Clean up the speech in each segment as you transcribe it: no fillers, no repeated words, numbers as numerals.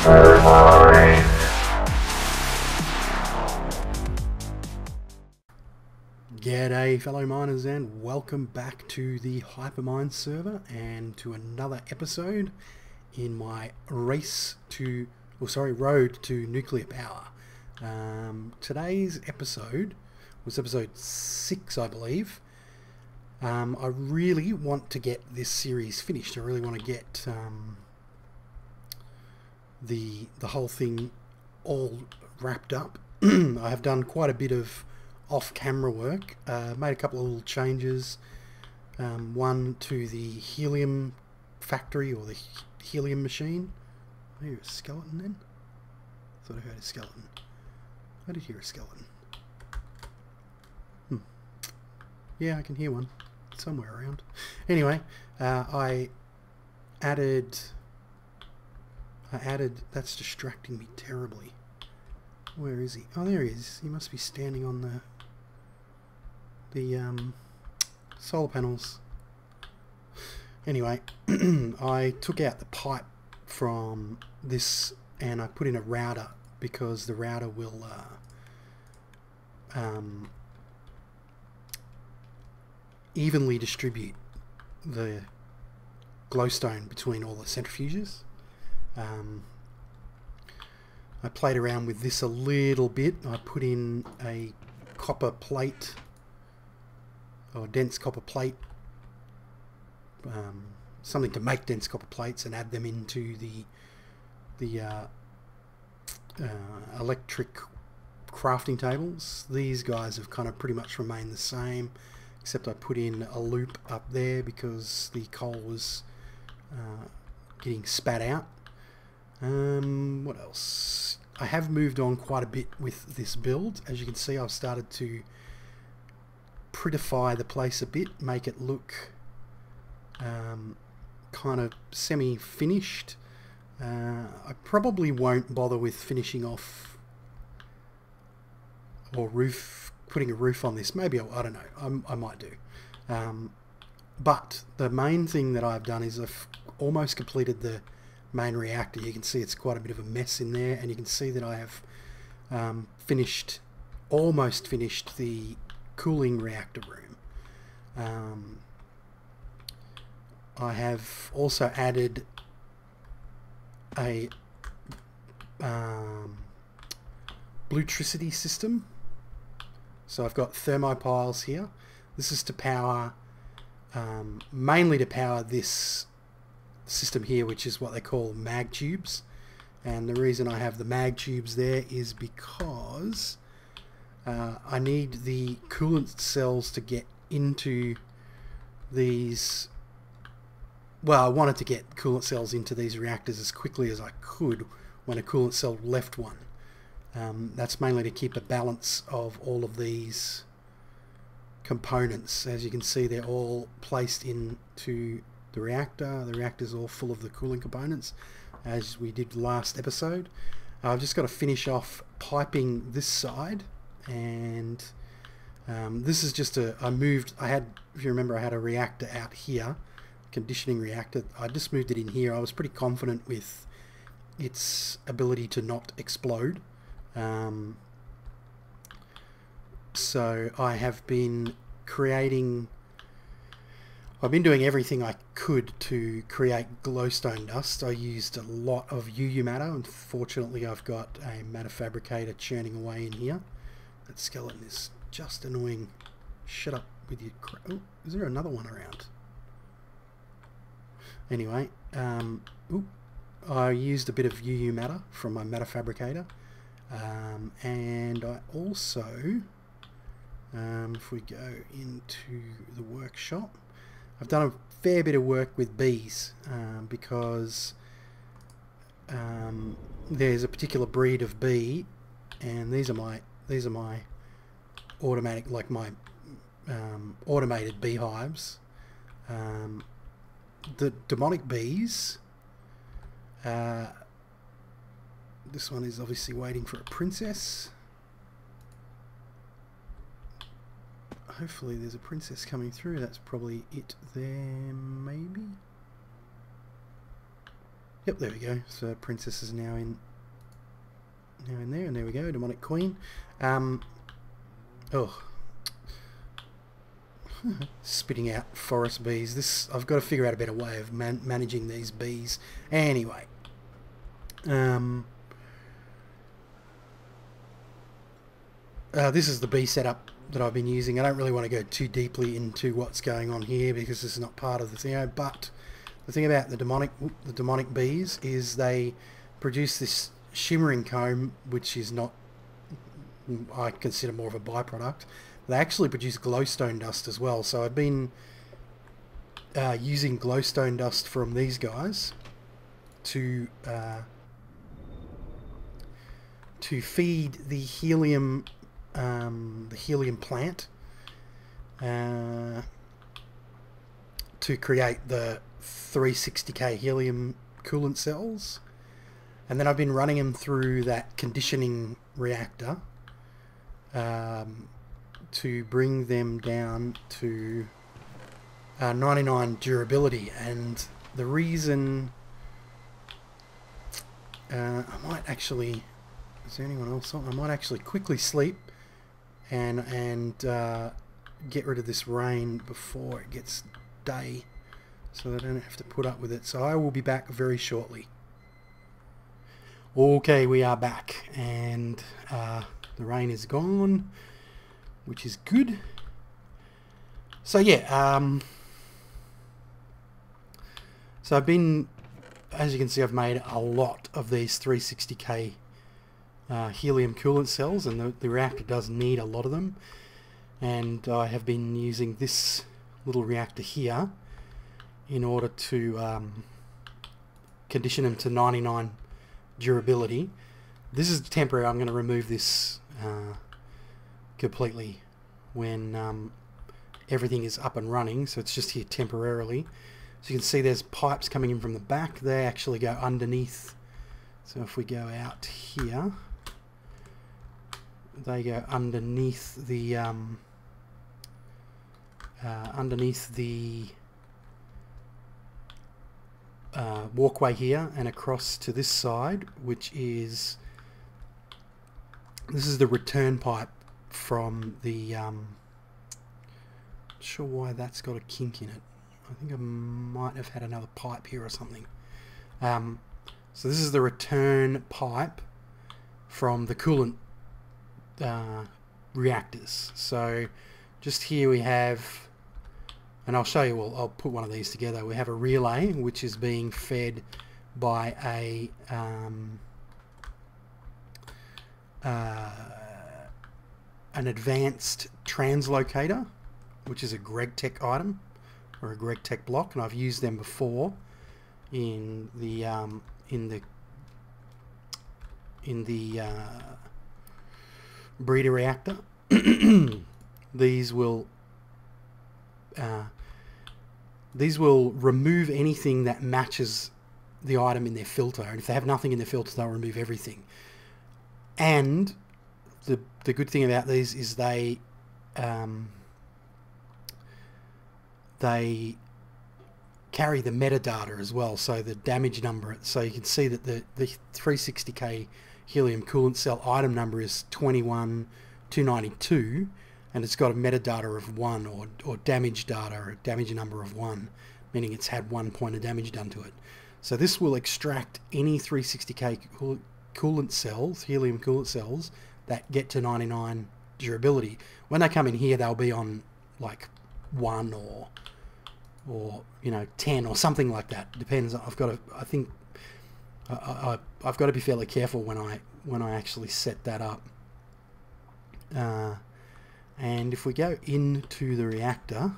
HyperMine. G'day fellow miners and welcome back to the HyperMine server and to another episode in my road to nuclear power. Today's episode was episode 6, I believe. I really want to get this series finished. I really want to get the whole thing all wrapped up. I have done quite a bit of off-camera work, made a couple of little changes, one to the helium factory or the helium machine. I hear a skeleton then? I thought I heard a skeleton. I did hear a skeleton. Yeah, I can hear one somewhere around. Anyway, I added, that's distracting me terribly. Where is he? Oh, there he is. He must be standing on the solar panels. Anyway, I took out the pipe from this and I put in a router because the router will evenly distribute the glowstone between all the centrifuges. I played around with this a little bit. I put in a copper plate or dense copper plate, something to make dense copper plates and add them into the electric crafting tables. These guys have kind of pretty much remained the same, except I put in a loop up there because the coal was getting spat out. What else? I have moved on quite a bit with this build. As you can see, I've started to prettify the place a bit, make it look kind of semi-finished. I probably won't bother with finishing off or putting a roof on this. Maybe, I don't know, I might do. But the main thing that I've done is I've almost completed the main reactor. You can see it's quite a bit of a mess in there, and you can see that I have almost finished the cooling reactor room. I have also added a bluetricity system. So I've got thermopiles here. This is to power, mainly to power this system here, which is what they call mag tubes. And the reason I have the mag tubes there is because I need the coolant cells to get into these. Well, I wanted to get coolant cells into these reactors as quickly as I could when a coolant cell left one. That's mainly to keep a balance of all of these components. As you can see, they're all placed into the reactor. The reactor's all full of the cooling components, as we did last episode. I've just got to finish off piping this side, and this is just if you remember, I had a reactor out here, conditioning reactor. I just moved it in here. I was pretty confident with its ability to not explode. So I have been I've been doing everything I could to create glowstone dust. I used a lot of UU matter. Unfortunately, I've got a matter fabricator churning away in here. That skeleton is just annoying. Shut up with your oh, is there another one around? Anyway, I used a bit of UU matter from my matter fabricator. And I also, if we go into the workshop, I've done a fair bit of work with bees because there's a particular breed of bee, and these are my automatic, like my automated beehives. The demonic bees. This one is obviously waiting for a princess. Hopefully there's a princess coming through. That's probably it there, maybe. Yep, there we go. So princess is now in there, and there we go, demonic queen. Oh, spitting out forest bees. This, I've got to figure out a better way of managing these bees. Anyway, this is the bee setup that I've been using. I don't really want to go too deeply into what's going on here because this is not part of the thing. But the thing about the demonic bees is they produce this shimmering comb, which is not, I consider, more of a byproduct. They actually produce glowstone dust as well. So I've been using glowstone dust from these guys to feed the helium plant to create the 360k helium coolant cells, and then I've been running them through that conditioning reactor to bring them down to 99 durability. And the reason I might actually, is there anyone else on? I might actually quickly sleep and get rid of this rain before it gets day, so that I don't have to put up with it. So I will be back very shortly. Okay, we are back, and the rain is gone, which is good. So yeah, so I've been, as you can see, I've made a lot of these 360k helium coolant cells, and the reactor does need a lot of them. And I have been using this little reactor here in order to condition them to 99 durability. This is temporary. I'm going to remove this completely when everything is up and running, so it's just here temporarily. So you can see there's pipes coming in from the back. They actually go underneath. So if we go out here, they go underneath the walkway here and across to this side, which is, this is the return pipe from the not sure why that's got a kink in it. I think I might have had another pipe here or something. So this is the return pipe from the coolant reactors. So just here we have, and I'll show you, well, I'll put one of these together. We have a relay which is being fed by a an advanced translocator, which is a GregTech item or a GregTech block, and I've used them before in the breeder reactor. These will remove anything that matches the item in their filter, and if they have nothing in their filter, they'll remove everything. And the good thing about these is they carry the metadata as well, so the damage number. So you can see that the 360k helium coolant cell item number is 21292, and it's got a metadata of 1, or damage data, or a damage number of 1, meaning it's had 1 point of damage done to it. So this will extract any 360k coolant cells, helium coolant cells, that get to 99 durability. When they come in here, they'll be on like 1 or you know, 10 or something like that. Depends. I've got to, I think I've got to be fairly careful when I actually set that up. And if we go into the reactor,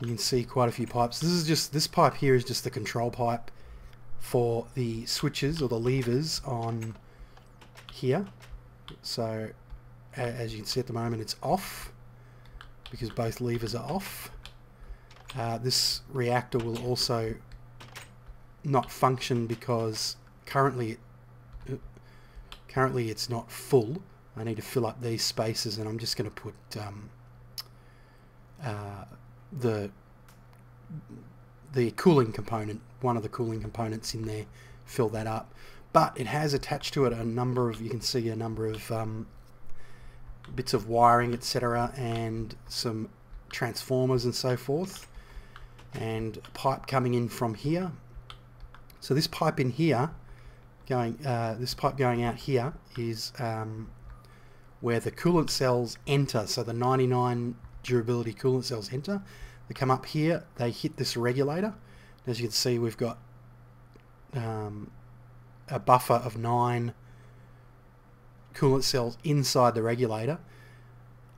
you can see quite a few pipes. This pipe here is just the control pipe for the switches or the levers on here. So as you can see at the moment, it's off because both levers are off. This reactor will also not function because currently it's not full. I need to fill up these spaces, and I'm just going to put the the cooling component, one of the cooling components in there, fill that up. But it has attached to it a number of, you can see a number of bits of wiring, etc., and some transformers and so forth, and a pipe coming in from here. So this pipe in here, this pipe going out here is where the coolant cells enter. So the 99 durability coolant cells enter. They come up here, they hit this regulator. As you can see, we've got a buffer of 9 coolant cells inside the regulator,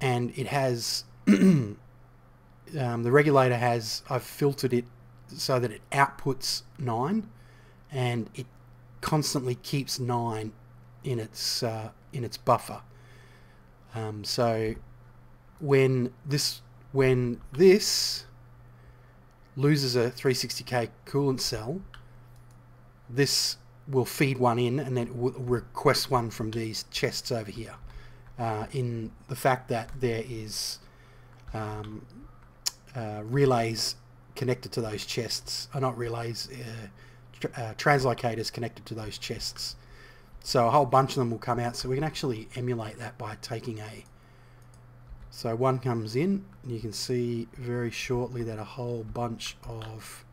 and it has the regulator has, I've filtered it so that it outputs 9, and it constantly keeps 9 in its buffer. So when this loses a 360k coolant cell, this will feed one in, and then it will request one from these chests over here. In the fact that there is relays connected to those chests, not relays, translocators connected to those chests. So a whole bunch of them will come out, so we can actually emulate that by taking so one comes in, and you can see very shortly that a whole bunch of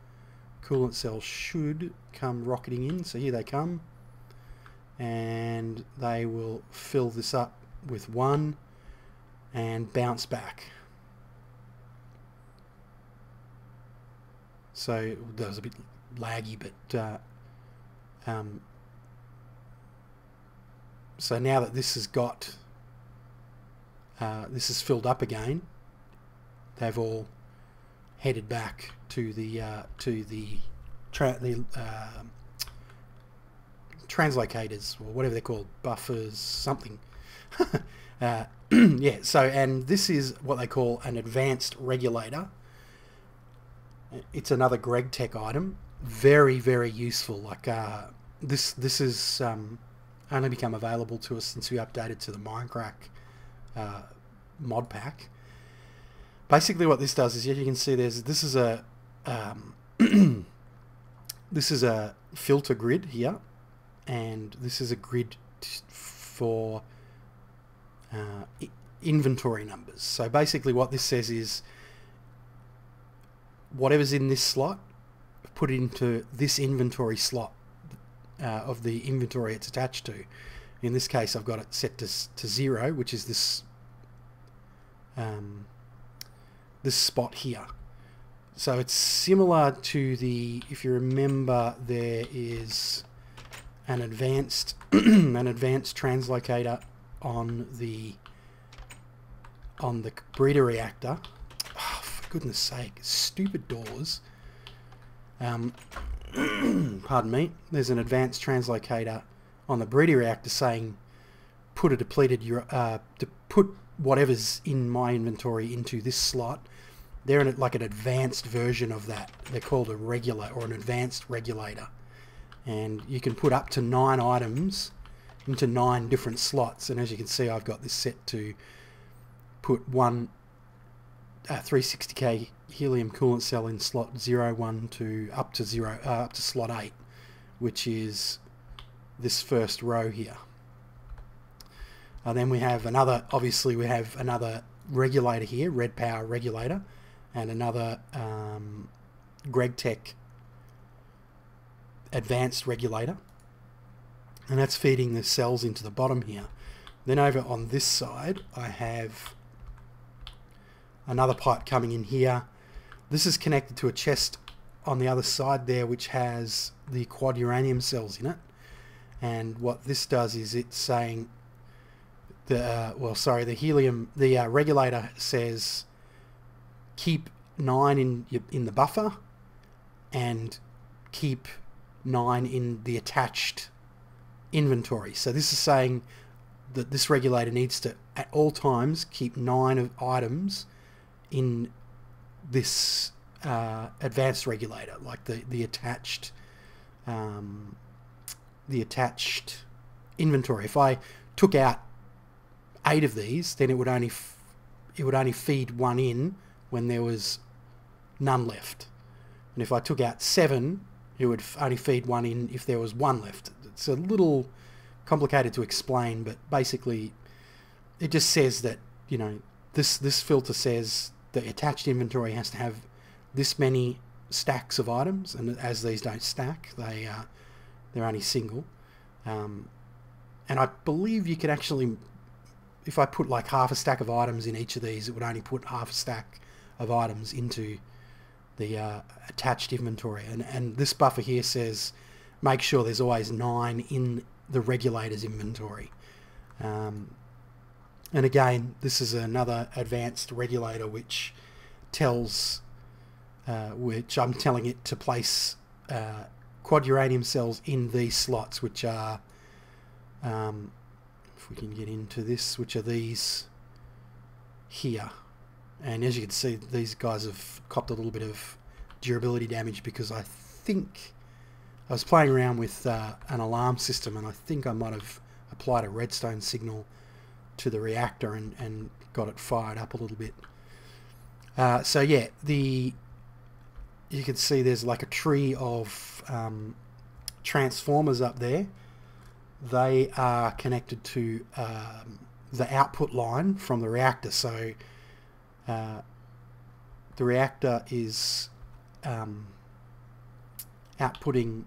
coolant cells should come rocketing in. So here they come, and they will fill this up with 1 and bounce back. So that was a bit laggy, but so now that this has got this is filled up again, they've all headed back to the translocators, or whatever they're called, buffers, something. Yeah, so, and this is what they call an advanced regulator. It's another Greg Tech item, very, very useful. Like this is only become available to us since we updated to the Minecraft mod pack. Basically what this does is, as you can see, this is a this is a filter grid here, and this is a grid for inventory numbers. So basically what this says is, whatever's in this slot, put it into this inventory slot of the inventory it's attached to. In this case, I've got it set to 0, which is this this spot here. So it's similar to the, if you remember, there is an advanced an advanced translocator on the breeder reactor. Oh, for goodness sake, stupid doors. Pardon me. There's an advanced translocator on the breeder reactor saying put a depleted put whatever's in my inventory into this slot. They're in like an advanced version of that. They're called a regulator, or an advanced regulator, and you can put up to 9 items into 9 different slots. And as you can see, I've got this set to put one 360k helium coolant cell in slot 0, 1 to up to slot 8, which is this first row here. Then we have another, obviously we have another regulator here, red power regulator, and another Greg Tech advanced regulator, and that's feeding the cells into the bottom here. Then over on this side I have another pipe coming in here. This is connected to a chest on the other side there, which has the quad uranium cells in it. And what this does is it's saying the helium, the regulator says keep 9 in the buffer and keep 9 in the attached inventory. So this is saying that this regulator needs to at all times keep 9 of items in this advanced regulator, like the attached inventory. If I took out 8 of these, then it would only feed 1 in when there was none left. and if I took out 7, it would only feed 1 in if there was 1 left. It's a little complicated to explain, but basically it just says that, you know, this filter says the attached inventory has to have this many stacks of items, and as these don't stack, they're only single. And I believe you could actually, if I put like half a stack of items in each of these, it would only put half a stack of items into the attached inventory. And this buffer here says make sure there's always 9 in the regulator's inventory. And again, this is another advanced regulator which tells, which I'm telling it to place quad uranium cells in these slots, which are, if we can get into this, which are these here. And as you can see, these guys have copped a little bit of durability damage because I think I was playing around with an alarm system, and I think I might have applied a redstone signal to the reactor and got it fired up a little bit. So yeah, you can see there's like a tree of transformers up there. They are connected to the output line from the reactor. So the reactor is outputting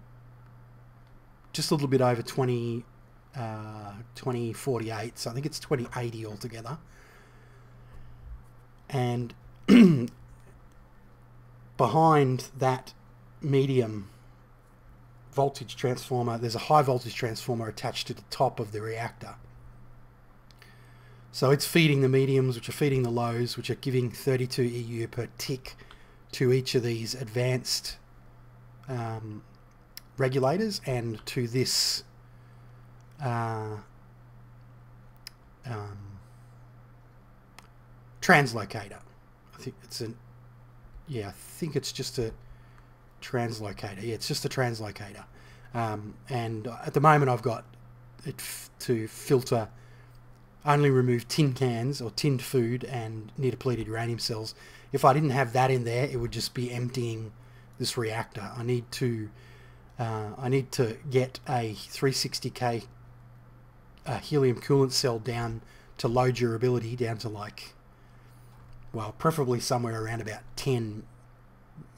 just a little bit over 2048, so I think it's 2080 altogether. And behind that medium voltage transformer, there's a high voltage transformer attached to the top of the reactor. So it's feeding the mediums, which are feeding the lows, which are giving 32 EU per tick to each of these advanced regulators, and to this translocator. I think it's I think it's just a translocator. Yeah, it's just a translocator. And at the moment I've got it to filter, only remove tin cans or tinned food and near depleted uranium cells. If I didn't have that in there, it would just be emptying this reactor. I need to get a 360k helium coolant cell down to low durability, down to like, well, preferably somewhere around about 10,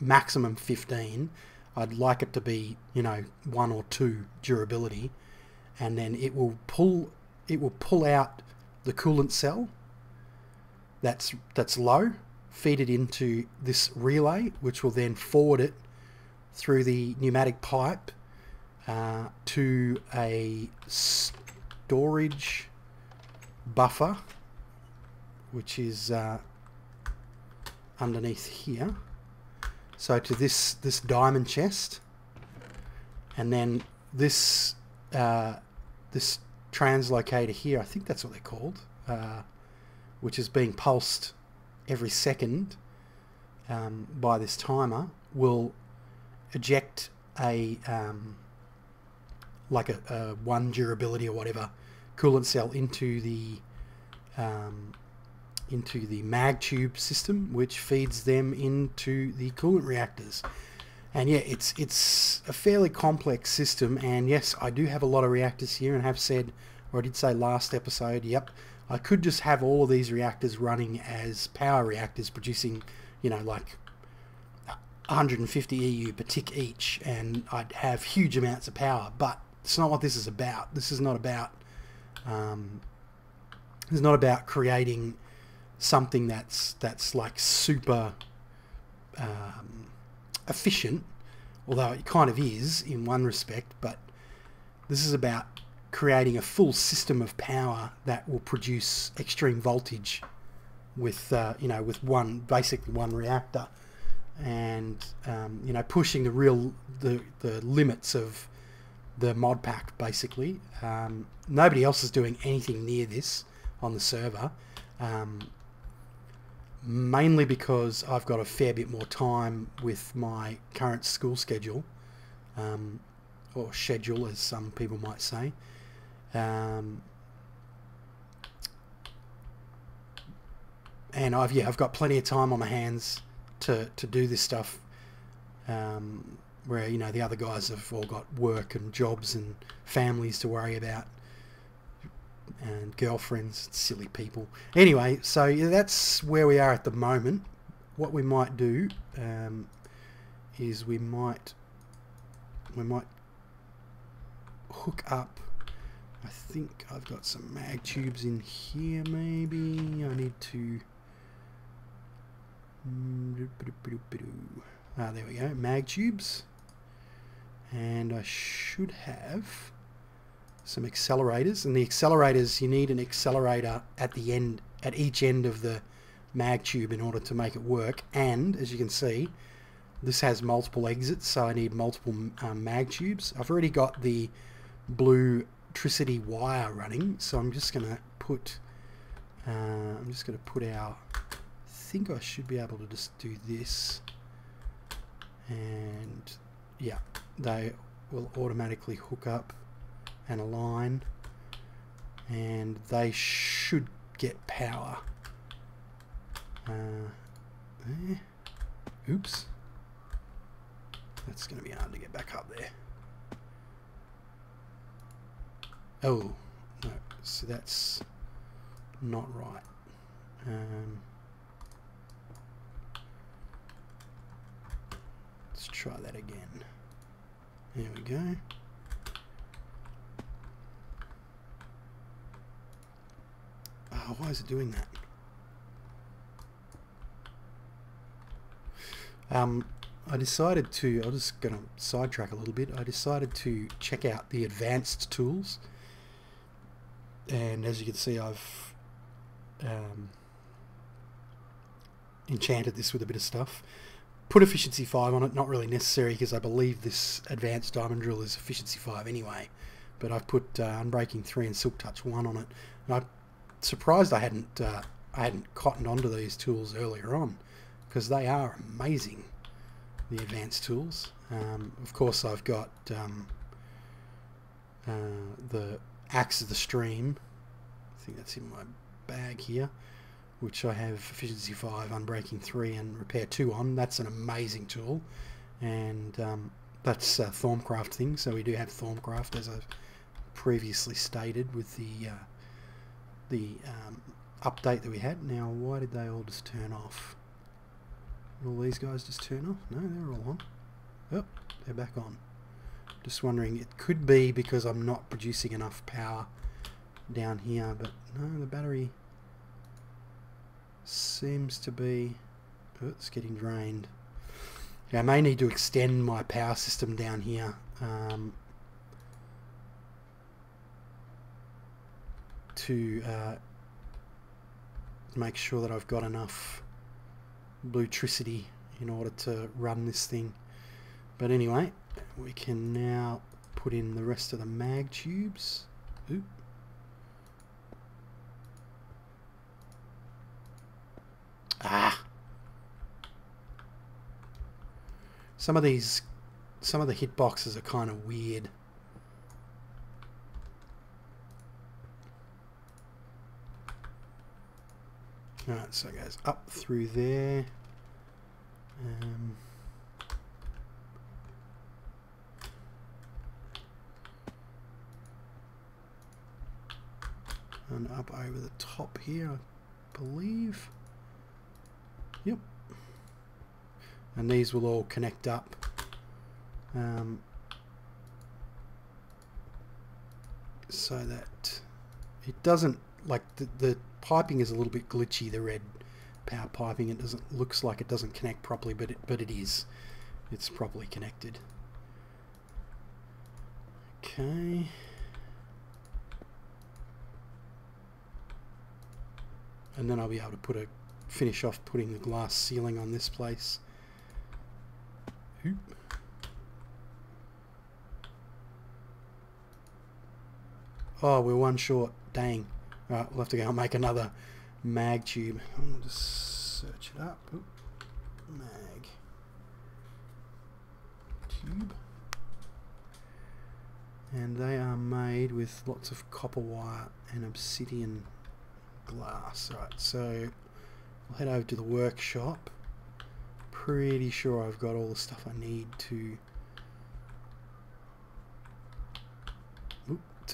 maximum 15. I'd like it to be, you know, 1 or 2 durability, and then it will pull out the coolant cell that's low, feed it into this relay, which will then forward it through the pneumatic pipe to a storage buffer, which is underneath here. So to this diamond chest, and then this this translocator here, I think that's what they're called, which is being pulsed every second by this timer, will eject a like a 1 durability or whatever coolant cell into the mag tube system, which feeds them into the coolant reactors. And yeah, it's a fairly complex system, and yes, I do have a lot of reactors here, and have said, or I did say last episode, yep, I could just have all of these reactors running as power reactors, producing, you know, like 150 EU per tick each, and I'd have huge amounts of power. But it's not what this is about. This is not about it's not about creating something that's like super efficient, although it kind of is in one respect. But this is about creating a full system of power that will produce extreme voltage with you know, with basically one reactor, and you know, pushing the limits of the mod pack basically. Nobody else is doing anything near this on the server, mainly because I've got a fair bit more time with my current school schedule, or schedule as some people might say. And I've got plenty of time on my hands to do this stuff where, you know, the other guys have all got work and jobs and families to worry about, and girlfriends, silly people. Anyway, so yeah, that's where we are at the moment. What we might do is we might hook up. I think I've got some mag tubes in here. Maybe I need to. There we go, mag tubes, and I should have some accelerators. And the accelerators, you need an accelerator at the end, at each end of the mag tube in order to make it work. And as you can see, this has multiple exits, so I need multiple mag tubes. I've already got the blue electricity wire running, so I'm just going to put our, I think I should be able to just do this, and yeah, they will automatically hook up and align, and they should get power. Oops, that's going to be hard to get back up there. Oh no, so that's not right. Let's try that again. There we go. Oh, why is it doing that? I decided to, I'm just going to sidetrack a little bit. I decided to check out the advanced tools, and as you can see, I've enchanted this with a bit of stuff. Put efficiency 5 on it, not really necessary because I believe this advanced diamond drill is efficiency 5 anyway, but I've put unbreaking 3 and silk touch 1 on it, and I'm surprised I hadn't cottoned onto these tools earlier on, because they are amazing, the advanced tools. Of course, I've got the Axe of the Stream, I think that's in my bag here, which I have efficiency 5, unbreaking 3 and repair 2 on. That's an amazing tool, and that's a Thorncraft thing, so we do have Thorncraft, as I've previously stated with the update that we had. Now, why did they all just turn off? Did all these guys just turn off? No, they're all on. Oh, they're back on. Just wondering, it could be because I'm not producing enough power down here, but no, the battery seems to be, oh, it's getting drained. Yeah, I may need to extend my power system down here to make sure that I've got enough bluetricity in order to run this thing. But anyway, we can now put in the rest of the mag tubes. Oop. Ah! Some of the hitboxes are kind of weird. Alright, so it goes up through there. And up over the top here, I believe. Yep. And these will all connect up. So that it doesn't, like the piping is a little bit glitchy, the red power piping. It doesn't, looks like it doesn't connect properly, but it is. It's properly connected. Okay. And then I'll be able to finish off putting the glass ceiling on this place. Oop. Oh, we're one short. Dang. Alright, we'll have to go and make another mag tube. I'll just search it up. Oop. Mag tube. And they are made with lots of copper wire and obsidian glass. Alright, so we'll head over to the workshop. pretty sure I've got all the stuff I need to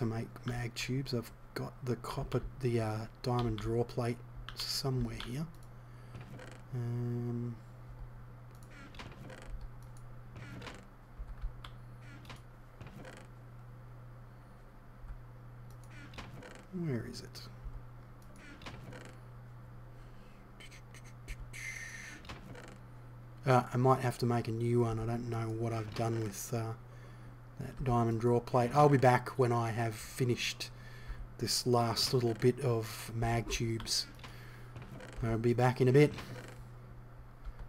make mag tubes. I've got the copper, the diamond draw plate somewhere here. Where is it? I might have to make a new one. I don't know what I've done with that diamond draw plate. I'll be back when I have finished this last little bit of mag tubes. I'll be back in a bit.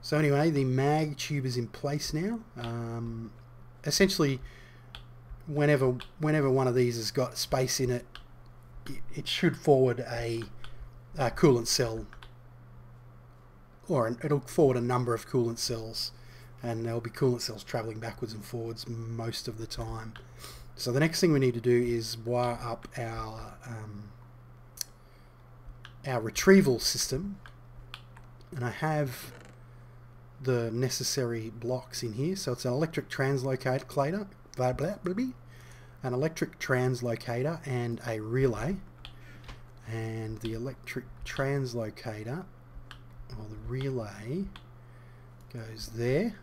So anyway, the mag tube is in place now. Essentially, whenever one of these has got space in it, it should forward a coolant cell, or it'll forward a number of coolant cells, and there'll be coolant cells traveling backwards and forwards most of the time. So the next thing we need to do is wire up our retrieval system, and I have the necessary blocks in here. So it's an electric translocator, an electric translocator and a relay. And the electric translocator, or the relay, goes there,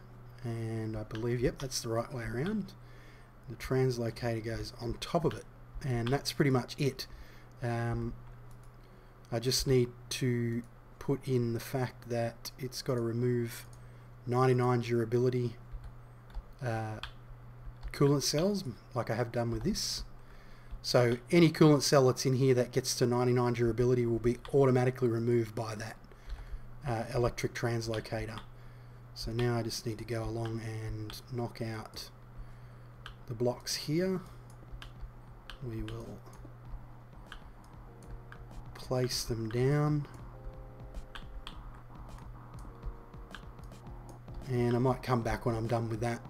and I believe, yep, that's the right way around. The translocator goes on top of it, and that's pretty much it. I just need to put in the fact that it's got to remove 99 durability coolant cells, like I have done with this. So any coolant cell that's in here that gets to 99 durability will be automatically removed by that electric translocator. So now I just need to go along and knock out the blocks here. We will place them down, and I might come back when I'm done with that